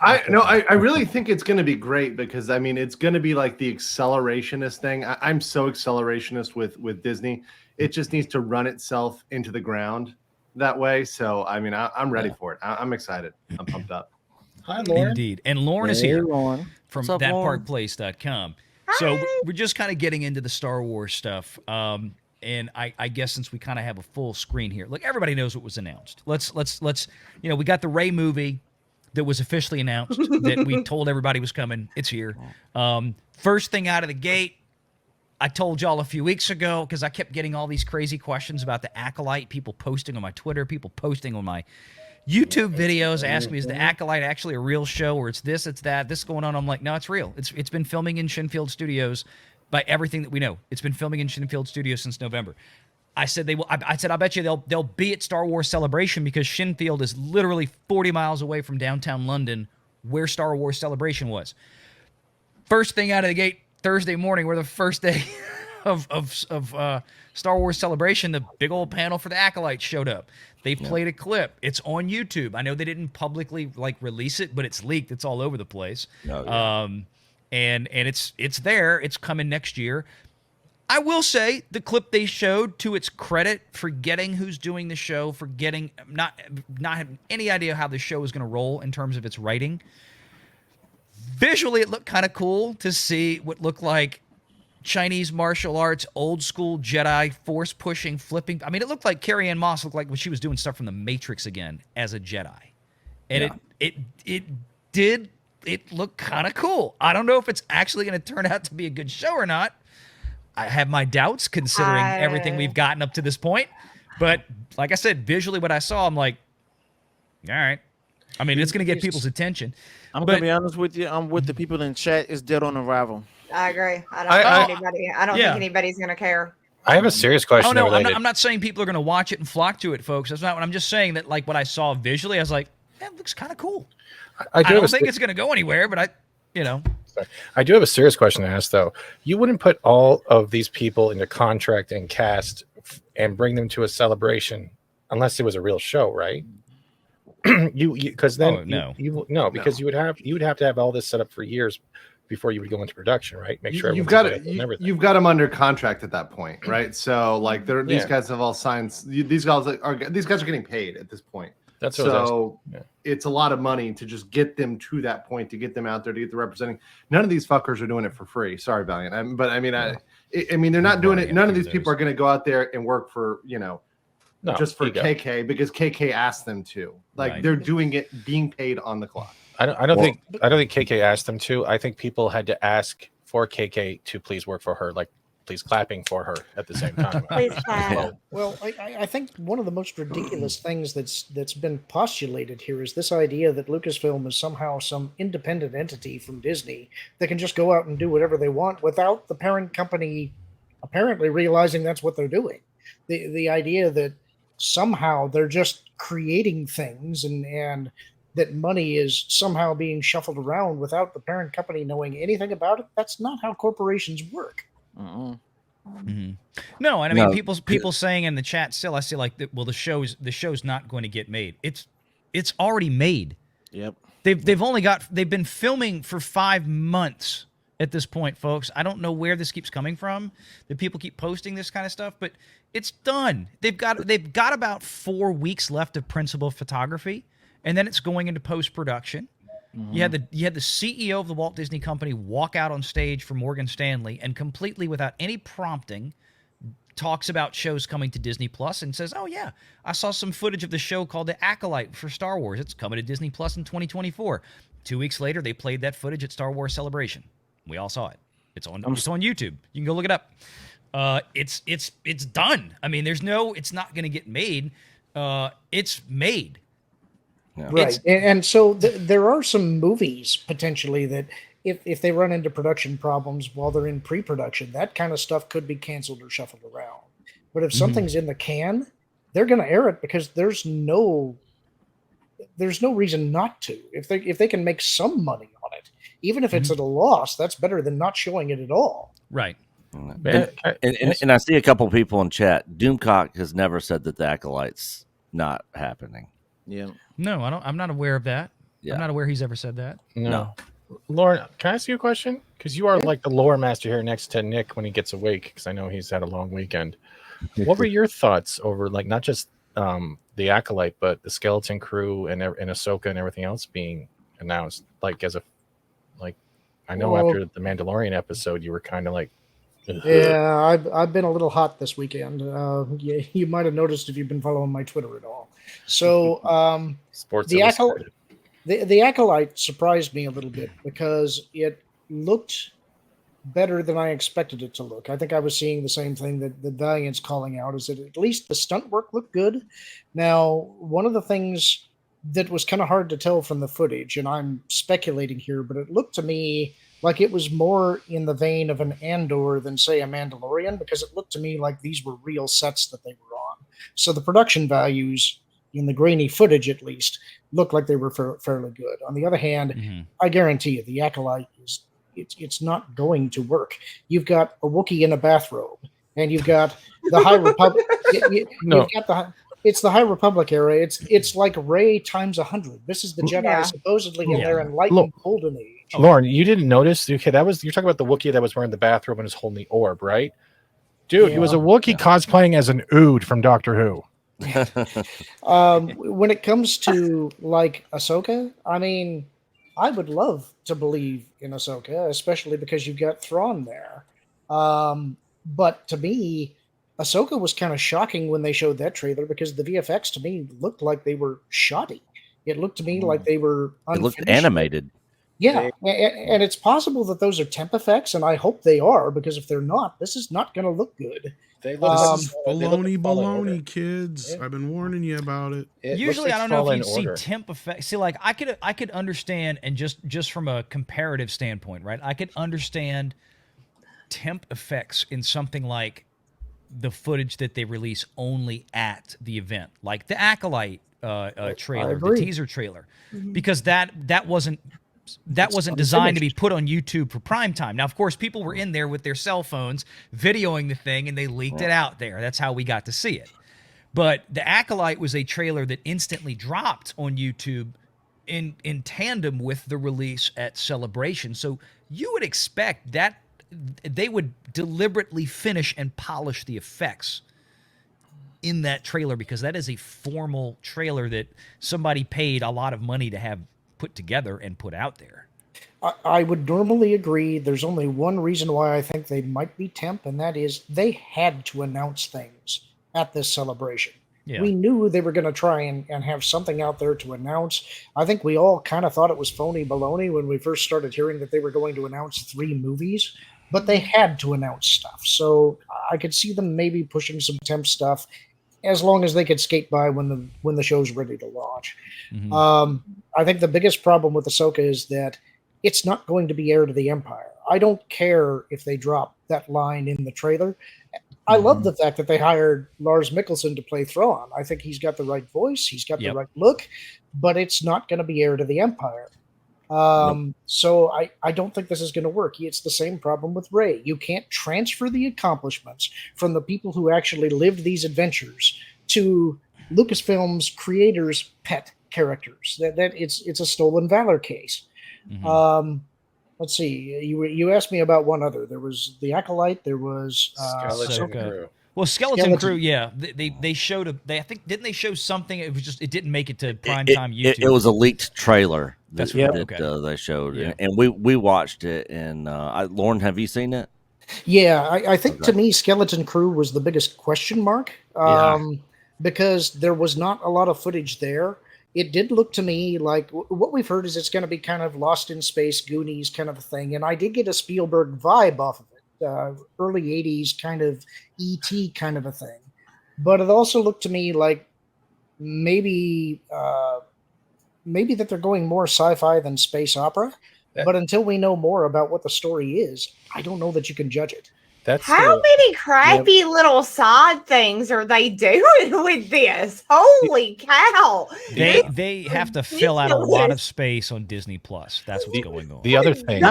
I really think it's going to be great because I mean it's going to be like the accelerationist thing. I'm so accelerationist with Disney. It just needs to run itself into the ground that way. So I mean I'm ready for it. I'm excited. I'm pumped up. Hi, Lauren. Indeed. And Lauren is Hey, here Lauren. from What's up, Lauren? thatparkplace.com. So we're just kind of getting into the Star Wars stuff. And I guess since we kind of have a full screen here, look, everybody knows what was announced. Let's we got the Rey movie that was officially announced that we told everybody was coming. It's here. First thing out of the gate, I told y'all a few weeks ago because I kept getting all these crazy questions about the Acolyte, people posting on my Twitter, people posting on my YouTube videos asking me, is the Acolyte actually a real show, or it's this, it's that, this is going on? I'm like, no, it's real. It's been filming in Shinfield Studios by everything that we know. It's been filming in Shinfield Studios since November. I said they will. I said I bet you they'll be at Star Wars Celebration because Shinfield is literally 40 miles away from downtown London, where Star Wars Celebration was. First thing out of the gate, Thursday morning, where the first day of Star Wars Celebration, the big old panel for the Acolyte showed up. They played a clip. It's on YouTube. I know they didn't publicly release it, but it's leaked. It's all over the place. Oh, yeah. And it's there. It's coming next year. I will say the clip they showed, to its credit, forgetting who's doing the show, forgetting not having any idea how the show is going to roll in terms of its writing. Visually, it looked kind of cool to see what looked like Chinese martial arts, old school Jedi, force pushing, flipping. I mean, it looked like Carrie-Anne Moss looked like when she was doing stuff from the Matrix again as a Jedi, and it looked kind of cool. I don't know if it's actually going to turn out to be a good show or not. I have my doubts considering everything we've gotten up to this point. But like I said, visually what I saw, I'm like, all right. I mean, it's going to get people's attention. I'm going to be honest with you. I'm with the people in chat. It's dead on arrival. I agree. I don't think anybody's going to care. I have a serious question. Oh, no, I'm not saying people are going to watch it and flock to it, folks. That's not what I'm just saying. That like what I saw visually, I was like, that looks kind of cool. I don't think it's going to go anywhere, but I do have a serious question to ask, though. You wouldn't put all of these people into contract and cast and bring them to a celebration unless it was a real show, right? Because then you would have to have all this set up for years before you would go into production, right? Make sure you've got them under contract at that point, right? So like these guys have all signed. These guys are getting paid at this point. That's so it's a lot of money to just get them to that point, to get them out there, to get the representing. None of these fuckers are doing it for free. Sorry, Valiant. I mean, they're not doing it. None of these people are going to go out there and work for, just for KK because KK asked them to. They're doing it, being paid on the clock. I don't think KK asked them to. I think people had to ask for KK to please work for her, please clapping for her at the same time. Please clap. Well, I think one of the most ridiculous things that's been postulated here is this idea that Lucasfilm is somehow some independent entity from Disney that can just go out and do whatever they want without the parent company apparently realizing that's what they're doing. The idea that somehow they're just creating things and that money is somehow being shuffled around without the parent company knowing anything about it, that's not how corporations work. Mm-hmm. No, and I mean, people saying in the chat still, I see the show's not going to get made. It's already made. Yep. They've been filming for 5 months at this point, folks. I don't know where this keeps coming from. That people keep posting this kind of stuff, but it's done. They've got about 4 weeks left of principal photography, and then it's going into post-production. Mm-hmm. You had the CEO of the Walt Disney Company walk out on stage for Morgan Stanley and completely without any prompting talks about shows coming to Disney Plus and says, "Oh yeah, I saw some footage of the show called The Acolyte for Star Wars. It's coming to Disney Plus in 2024." 2 weeks later, they played that footage at Star Wars Celebration. We all saw it. It's on YouTube. You can go look it up. It's done. I mean, it's not going to get made. It's made. Yeah. Right. And so there are some movies potentially that if they run into production problems while they're in pre-production, that kind of stuff could be canceled or shuffled around. But if something's in the can, they're going to air it because there's no reason not to. If they can make some money on it, even if it's at a loss, that's better than not showing it at all. Right. And I see a couple people in chat. Doomcock has never said that the Acolyte's not happening. Yeah. No, I'm not aware of that. Yeah. I'm not aware he's ever said that. No. Lauren, can I ask you a question? Because you are like the lore master here next to Nick when he gets awake, because I know he's had a long weekend. What were your thoughts over, like, not just the Acolyte, but the Skeleton Crew and Ahsoka and everything else being announced? Like, I know after the Mandalorian episode, you were kind of like, ugh. Yeah, I've been a little hot this weekend. You might have noticed if you've been following my Twitter at all. So Sports the Illustrated. The Acolyte surprised me a little bit because it looked better than I expected it to look. I think I was seeing the same thing that the Valiant's calling out, is that at least the stunt work looked good. Now, one of the things that was kind of hard to tell from the footage, and I'm speculating here, but it looked to me like it was more in the vein of an Andor than, say, a Mandalorian, because it looked to me like these were real sets that they were on. So the production values, in the grainy footage at least, looked like they were fairly good. On the other hand, I guarantee you, the Acolyte is it's not going to work. You've got a Wookiee in a bathrobe, and you've got the High Republic. It's the High Republic era. It's like Rey times 100. This is the Jedi supposedly in their enlightened golden age. Lauren, you didn't notice? Okay, you're talking about the Wookiee that was wearing the bathrobe and is holding the orb, right? Dude, he was a Wookiee cosplaying as an Ood from Doctor Who. When it comes to like Ahsoka, I mean, I would love to believe in Ahsoka, especially because you've got Thrawn there. But to me, Ahsoka was kind of shocking when they showed that trailer, because the VFX to me looked like they were shoddy. It looked to me like they were unfinished. It looked animated. Yeah, and it's possible that those are temp effects, and I hope they are, because if they're not, this is not going to look good. Baloney, kids. I've been warning you about it. Usually, I don't know if you'd see temp effects. See, like I could understand, and just from a comparative standpoint, right? I could understand temp effects in something like the footage that they release only at the event, like the Acolyte trailer, the teaser trailer, because that wasn't designed to be put on YouTube for prime time. Now, of course, people were in there with their cell phones videoing the thing, and they leaked it out there. That's how we got to see it. But the Acolyte was a trailer that instantly dropped on YouTube in tandem with the release at Celebration. So you would expect that they would deliberately finish and polish the effects in that trailer, because that is a formal trailer that somebody paid a lot of money to have put together and put out there. I would normally agree. There's only one reason why I think they might be temp, and that is they had to announce things at this Celebration. Yeah. We knew they were going to try and have something out there to announce. I think we all kind of thought it was phony baloney when we first started hearing that they were going to announce 3 movies, but they had to announce stuff. So I could see them maybe pushing some temp stuff, as long as they could skate by when the show's ready to launch. I think the biggest problem with Ahsoka is that it's not going to be heir to the Empire. I don't care if they drop that line in the trailer. I love the fact that they hired Lars Mikkelsen to play Thrawn. I think he's got the right voice, he's got the right look, but it's not going to be heir to the Empire. So I don't think this is going to work. It's the same problem with Rey. You can't transfer the accomplishments from the people who actually lived these adventures to Lucasfilm's creators' pet characters. That it's a stolen valor case. Let's see. You asked me about one other. There was the Acolyte. There was Skeleton Crew. Well, Skeleton Crew, yeah, they showed I think, didn't they show something? It was just, it didn't make it to primetime YouTube. It was a leaked trailer. That's what they showed, and we watched it. And Lauren, have you seen it? Yeah, I think to me, Skeleton Crew was the biggest question mark, because there was not a lot of footage there. It did look to me like what we've heard is it's going to be kind of Lost in Space, Goonies kind of a thing, and I did get a Spielberg vibe off of it. Early 80s kind of E.T. kind of a thing. But it also looked to me like maybe that they're going more sci-fi than space opera. But until we know more about what the story is, I don't know that you can judge it. How many crappy little side things are they doing with this? Holy cow! They have to fill out a lot of space on Disney Plus. That's what's going on. The other thing,